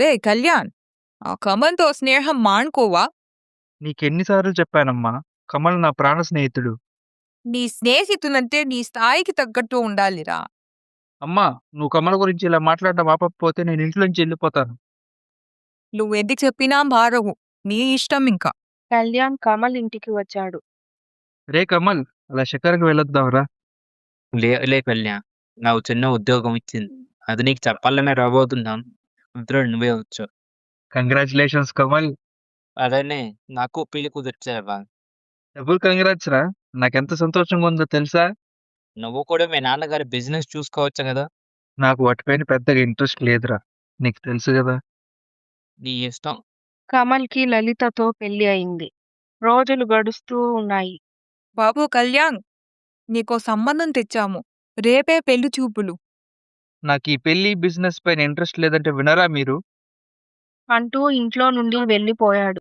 రే కళ్యాణ్, ఆ కమల్తో స్నేహం మానుకోవా? నీకెన్నిసార్లు చెప్పానమ్మా, కమల్ నా ప్రాణ స్నేహితుడు. నీ స్నేహితులంటే నీ స్థాయికి తగ్గట్టు ఉండాలిరా. అమ్మా, నువ్వు కమల్ గురించి ఇలా మాట్లాడడం ఆపకపోతే నేను ఇంట్లోంచి వెళ్ళిపోతాను. నువ్వెందుకు చెప్పినా మారవు. నీ ఇష్టం ఇంకా. కళ్యాణ్ కమల్ ఇంటికి వచ్చాడు. రే కమల్, అలా షికారుకి వెళ్ళొద్దాంరా. లే కళ్యాణ్, నాకు చిన్న ఉద్యోగం ఇచ్చింది. అది నీకు చెప్పాలనే రాబోతున్నాను. ఇంతలో నువ్వే వచ్చావు. కంగ్రాచులేషన్స్ కమల్. అదనే నాకు పెళ్లి కుదిర్చావా? డబుల్ కంగ్రాట్స్ రా. నాకెంత సంతోషంగా ఉందో తెలుసా? నువ్వు కూడా మీ నాన్నగారి బిజినెస్ చూసుకోవచ్చు కదా. నాకు వాటిపైన పెద్దగా ఇంట్రెస్ట్ లేదురా, నీకు తెలుసు కదా. నీ ఇష్టం. కమల్కి లలితతో పెళ్లి అయింది. రోజులు గడుస్తూ ఉన్నాయి. బాబు కళ్యాణ్, నీకో సంబంధం తెచ్చాము. రేపే పెళ్లి చూపులు నాకు ఈ పెళ్లి బిజినెస్ పైన ఇంట్రెస్ట్ లేదంటే వినరా మీరు? అంటూ ఇంట్లో నుండి వెళ్ళిపోయాడు.